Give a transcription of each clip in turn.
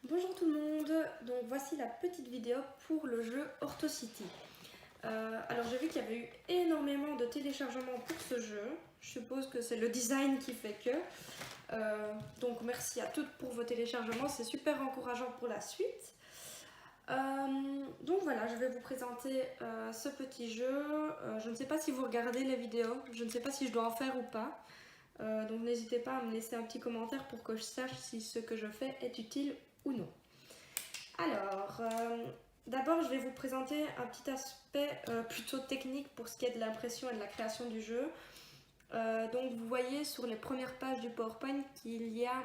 Bonjour tout le monde, donc voici la petite vidéo pour le jeu Orthocity. Alors j'ai vu qu'il y avait eu énormément de téléchargements pour ce jeu, je suppose que c'est le design qui fait que. Donc merci à toutes pour vos téléchargements, c'est super encourageant pour la suite. Donc voilà, je vais vous présenter ce petit jeu. Je ne sais pas si vous regardez les vidéos, je ne sais pas si je dois en faire ou pas. Donc n'hésitez pas à me laisser un petit commentaire pour que je sache si ce que je fais est utile ou non. Alors, d'abord je vais vous présenter un petit aspect plutôt technique pour ce qui est de l'impression et de la création du jeu. Donc vous voyez sur les premières pages du PowerPoint qu'il y a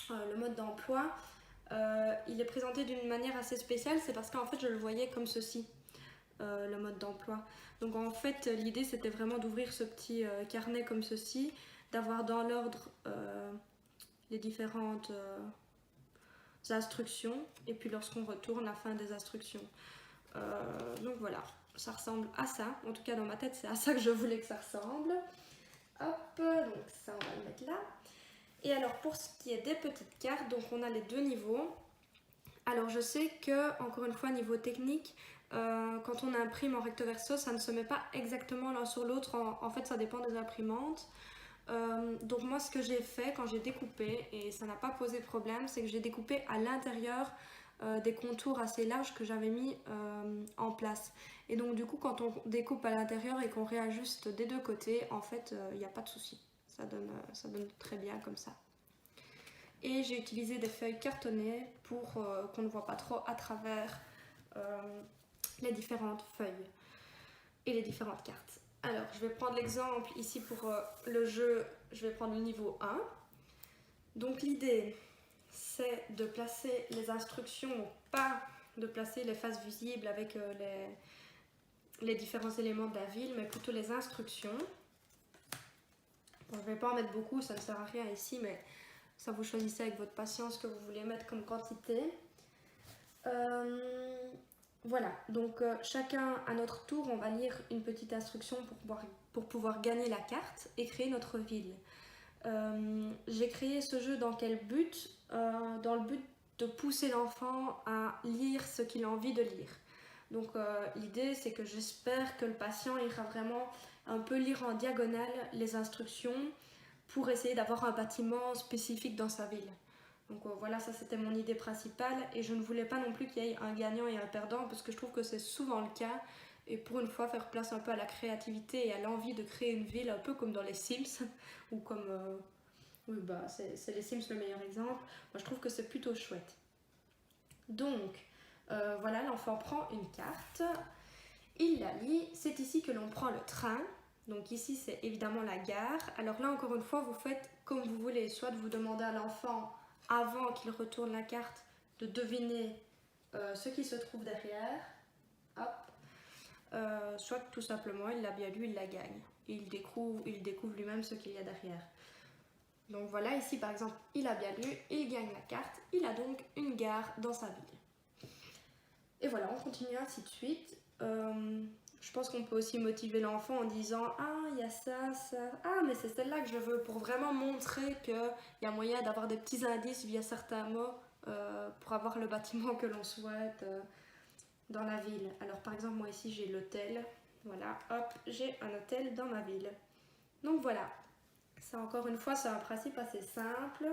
le mode d'emploi. Il est présenté d'une manière assez spéciale, c'est parce qu'en fait je le voyais comme ceci, le mode d'emploi. Donc en fait l'idée c'était vraiment d'ouvrir ce petit carnet comme ceci, d'avoir dans l'ordre les différentes instructions et puis lorsqu'on retourne la fin des instructions. Donc voilà, ça ressemble à ça. En tout cas dans ma tête c'est à ça que je voulais que ça ressemble. Hop, donc ça on va le mettre là. Et alors pour ce qui est des petites cartes, donc on a les deux niveaux. Alors je sais que, encore une fois, niveau technique, quand on imprime en recto verso, ça ne se met pas exactement l'un sur l'autre. En fait, ça dépend des imprimantes. Donc moi, ce que j'ai fait quand j'ai découpé, et ça n'a pas posé problème, c'est que j'ai découpé à l'intérieur des contours assez larges que j'avais mis en place. Et donc du coup, quand on découpe à l'intérieur et qu'on réajuste des deux côtés, en fait, il n'y a pas de souci. Ça donne très bien comme ça. Et j'ai utilisé des feuilles cartonnées pour qu'on ne voit pas trop à travers les différentes feuilles et les différentes cartes. Alors, je vais prendre l'exemple ici pour le jeu, je vais prendre le niveau 1. Donc l'idée, c'est de placer les instructions, pas de placer les faces visibles avec les différents éléments de la ville, mais plutôt les instructions. Bon, je ne vais pas en mettre beaucoup, ça ne sert à rien ici, mais ça vous choisissez avec votre patience ce que vous voulez mettre comme quantité. Voilà, donc chacun à notre tour, on va lire une petite instruction pour pouvoir gagner la carte et créer notre ville. J'ai créé ce jeu dans quel but? Dans le but de pousser l'enfant à lire ce qu'il a envie de lire. Donc l'idée c'est que j'espère que le patient ira vraiment un peu lire en diagonale les instructions pour essayer d'avoir un bâtiment spécifique dans sa ville. Donc voilà, ça c'était mon idée principale et je ne voulais pas non plus qu'il y ait un gagnant et un perdant parce que je trouve que c'est souvent le cas et pour une fois faire place un peu à la créativité et à l'envie de créer une ville un peu comme dans les Sims ou comme... oui, bah, c'est les Sims le meilleur exemple. Moi je trouve que c'est plutôt chouette. Donc voilà, l'enfant prend une carte, il la lit, c'est ici que l'on prend le train. Donc ici c'est évidemment la gare. Alors là encore une fois vous faites comme vous voulez, soit vous demandez à l'enfant avant qu'il retourne la carte de deviner ce qui se trouve derrière, hop, soit tout simplement il l'a bien lu, il la gagne. Et il découvre lui-même ce qu'il y a derrière. Donc voilà, ici par exemple, il a bien lu, il gagne la carte, il a donc une gare dans sa ville. Et voilà, on continue ainsi de suite. Je pense qu'on peut aussi motiver l'enfant en disant « Ah, il y a ça, ça... Ah, mais c'est celle-là que je veux » pour vraiment montrer qu'il y a moyen d'avoir des petits indices via certains mots pour avoir le bâtiment que l'on souhaite dans la ville. Alors par exemple, moi ici j'ai l'hôtel. Voilà, hop, j'ai un hôtel dans ma ville. Donc voilà, ça encore une fois, c'est un principe assez simple.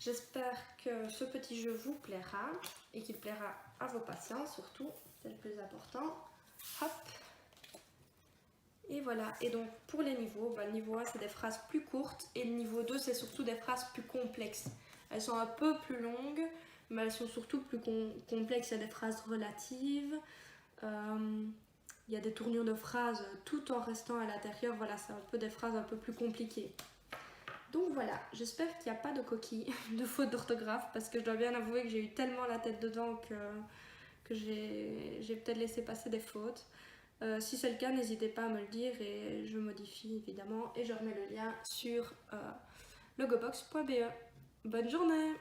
J'espère que ce petit jeu vous plaira et qu'il plaira à vos patients surtout, c'est le plus important. Hop. Et voilà, et donc pour les niveaux, le niveau 1 c'est des phrases plus courtes et le niveau 2 c'est surtout des phrases plus complexes. Elles sont un peu plus longues, mais elles sont surtout plus complexes. Il y a des phrases relatives, il y a des tournures de phrases tout en restant à l'intérieur. Voilà, c'est un peu des phrases un peu plus compliquées. Donc voilà, j'espère qu'il n'y a pas de coquilles, de fautes d'orthographe, parce que je dois bien avouer que j'ai eu tellement la tête dedans que j'ai peut-être laissé passer des fautes. Si c'est le cas, n'hésitez pas à me le dire et je modifie évidemment et je remets le lien sur logobox.be. Bonne journée!